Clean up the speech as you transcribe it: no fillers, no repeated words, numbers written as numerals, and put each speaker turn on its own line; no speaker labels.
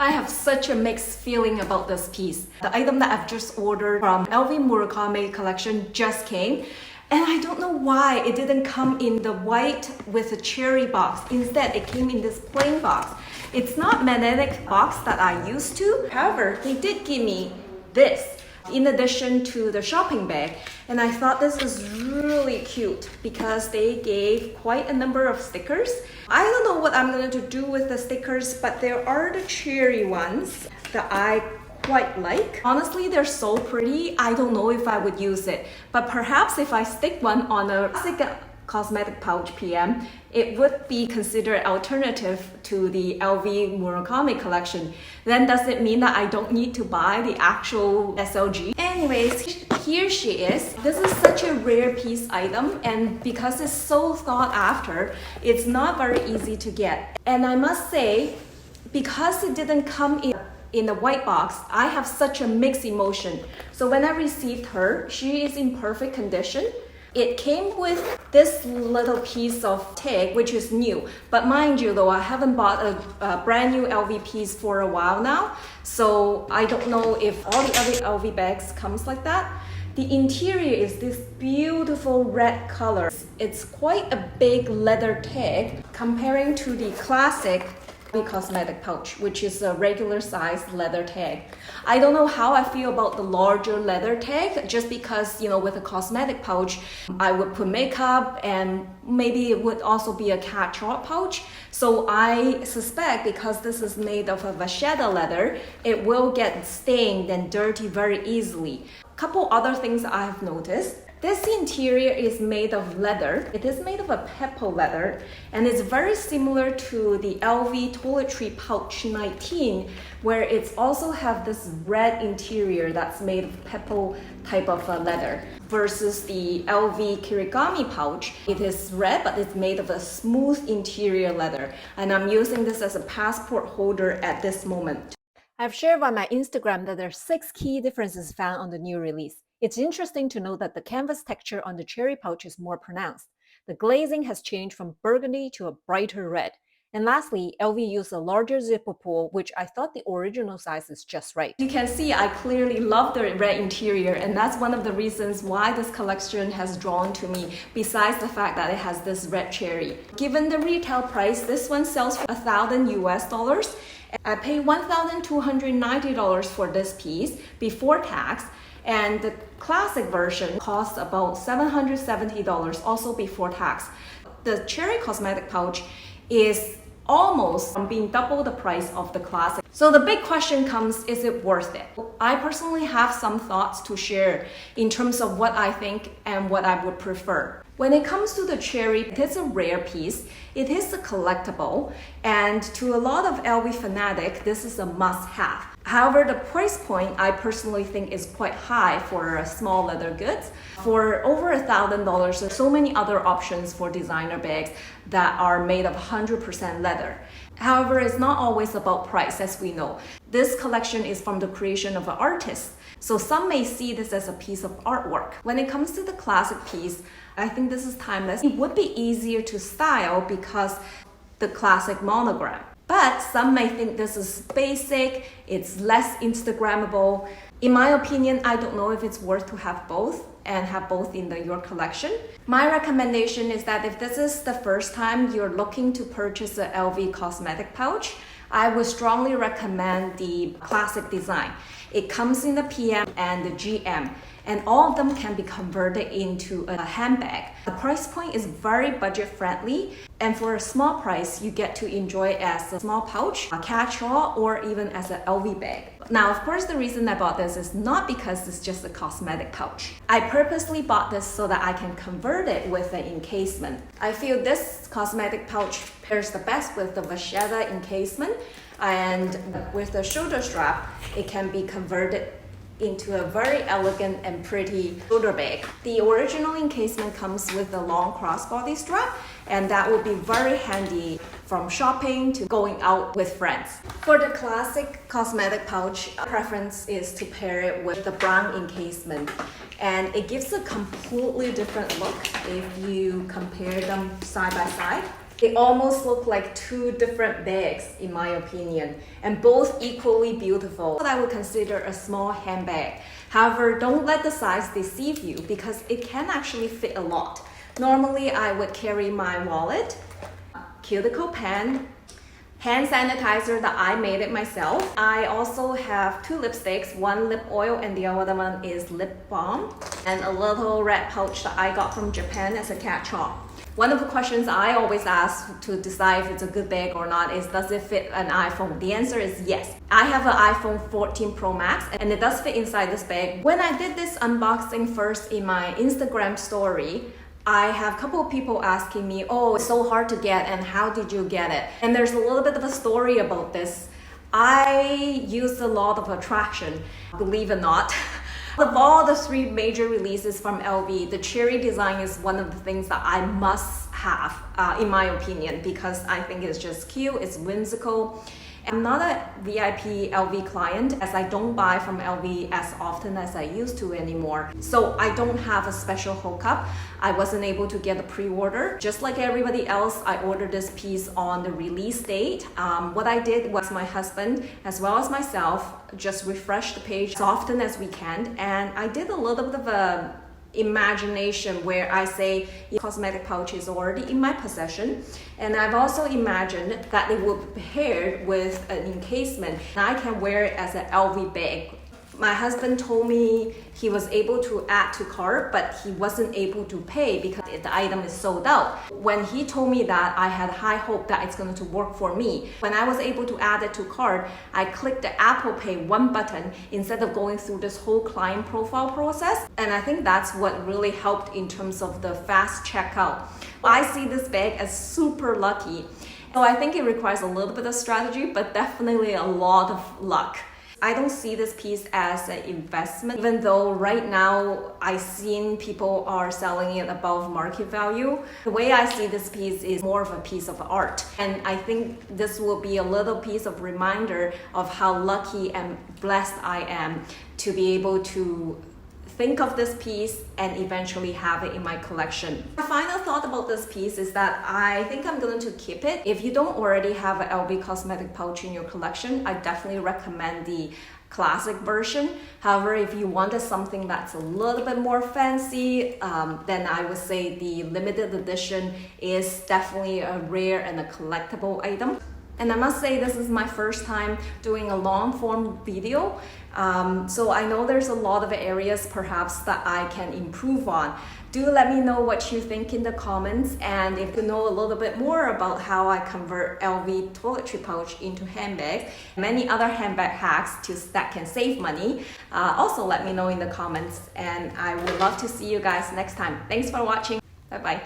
I have such a mixed feeling about this piece. The item that I've just ordered from LV Murakami Collection just came, and I don't know why it didn't come in the white with a cherry box. Instead, it came in this plain box. It's not magnetic box that I used to. However, they did give me this in addition to the shopping bag, and I thought this was really cute because they gave quite a number of stickers. I don't know what I'm going to do with the stickers, but there are the cherry ones that I quite like. Honestly, they're so pretty. I don't know if I would use it, but perhaps if I stick one on a classic cosmetic pouch PM, it would be considered alternative to the LV Murakami collection. Then does it mean that I don't need to buy the actual SLG? Anyways, here she is. This is such a rare piece item, and because it's so thought after, it's not very easy to get. And I must say, because it didn't come in the white box, I have such a mixed emotion. So when I received her, she is in perfect condition. It came with this little piece of tag, which is new. But mind you though, I haven't bought a brand new LV piece for a while now. So I don't know if all the other LV bags comes like that. The interior is this beautiful red color. It's quite a big leather tag comparing to the classic cosmetic pouch, which is a regular size leather tag. I don't know how I feel about the larger leather tag, just because, with a cosmetic pouch, I would put makeup and maybe it would also be a catch-all pouch. So I suspect because this is made of a vachetta leather, it will get stained and dirty very easily. Couple other things I have noticed. This interior is made of leather. It is made of a pepo leather, and it's very similar to the LV Toiletry Pouch 19, where it's also have this red interior that's made of pepo type of leather, versus the LV Kirigami pouch. It is red, but it's made of a smooth interior leather, and I'm using this as a passport holder at this moment. I've shared on my Instagram that there are 6 key differences found on the new release. It's interesting to note that the canvas texture on the cherry pouch is more pronounced. The glazing has changed from burgundy to a brighter red. And lastly, LV used a larger zipper pull, which I thought the original size is just right. You can see I clearly love the red interior, and that's one of the reasons why this collection has drawn to me, besides the fact that it has this red cherry. Given the retail price, this one sells for $1,000 US. I paid $1,290 for this piece before tax, and the classic version costs about $770 also before tax. The cherry cosmetic pouch is almost being double the price of the classic. So the big question comes, is it worth it? I personally have some thoughts to share in terms of what I think and what I would prefer. When it comes to the cherry, it is a rare piece. It is a collectible, and to a lot of LV fanatic, this is a must-have. However, the price point I personally think is quite high for small leather goods. For over $1,000, there's so many other options for designer bags that are made of 100% leather. However, it's not always about price, as we know. This collection is from the creation of an artist, so some may see this as a piece of artwork. When it comes to the classic piece, I think this is timeless. It would be easier to style because the classic monogram. But some may think this is basic, it's less Instagrammable. In my opinion, I don't know if it's worth to have both and have both in your collection. My recommendation is that if this is the first time you're looking to purchase an LV cosmetic pouch, I would strongly recommend the classic design. It comes in the PM and the GM, and all of them can be converted into a handbag. The price point is very budget friendly, and for a small price, you get to enjoy it as a small pouch, a catch-all, or even as an LV bag. Now, of course, the reason I bought this is not because it's just a cosmetic pouch. I purposely bought this so that I can convert it with an encasement. I feel this cosmetic pouch pairs the best with the vachetta encasement, and with the shoulder strap, it can be converted into a very elegant and pretty shoulder bag. The original encasement comes with a long crossbody strap, and that will be very handy from shopping to going out with friends. For the classic cosmetic pouch, our preference is to pair it with the brown encasement, and it gives a completely different look if you compare them side by side. They almost look like two different bags in my opinion, and both equally beautiful. What I would consider a small handbag. However, don't let the size deceive you because it can actually fit a lot. Normally, I would carry my wallet, cuticle pen, hand sanitizer that I made it myself. I also have 2 lipsticks, one lip oil and the other one is lip balm, and a little red pouch that I got from Japan as a catch-all. One of the questions I always ask to decide if it's a good bag or not is, does it fit an iPhone? The answer is yes. I have an iPhone 14 Pro Max and it does fit inside this bag. When I did this unboxing first in my Instagram story, I have a couple of people asking me, oh, it's so hard to get and how did you get it? And there's a little bit of a story about this. I used a lot of attraction, believe it or not. Of all the 3 major releases from LV, the cherry design is one of the things that I must have, in my opinion, because I think it's just cute, it's whimsical. I'm not a VIP LV client as I don't buy from LV as often as I used to anymore. So I don't have a special hookup. I wasn't able to get a pre-order. Just like everybody else, I ordered this piece on the release date. What I did was my husband, as well as myself, just refresh the page as often as we can. And I did a little bit of a imagination where I say cosmetic pouch is already in my possession, and I've also imagined that it will be paired with an encasement and I can wear it as an LV bag. My husband told me he was able to add to cart, but he wasn't able to pay because the item is sold out. When he told me that, I had high hope that it's going to work for me. When I was able to add it to cart, I clicked the Apple Pay one button instead of going through this whole client profile process. And I think that's what really helped in terms of the fast checkout. I see this bag as super lucky. So I think it requires a little bit of strategy, but definitely a lot of luck. I don't see this piece as an investment, even though right now I've seen people are selling it above market value. The way I see this piece is more of a piece of art. And I think this will be a little piece of reminder of how lucky and blessed I am to be able to think of this piece and eventually have it in my collection. My final thought about this piece is that I think I'm going to keep it. If you don't already have an LV cosmetic pouch in your collection, I definitely recommend the classic version. However, if you wanted something that's a little bit more fancy, then I would say the limited edition is definitely a rare and a collectible item. And I must say this is my first time doing a long form video. So I know there's a lot of areas perhaps that I can improve on. Do let me know what you think in the comments, and if you know a little bit more about how I convert LV toiletry pouch into handbag, many other handbag hacks that can save money, also let me know in the comments, and I would love to see you guys next time. Thanks for watching. Bye bye.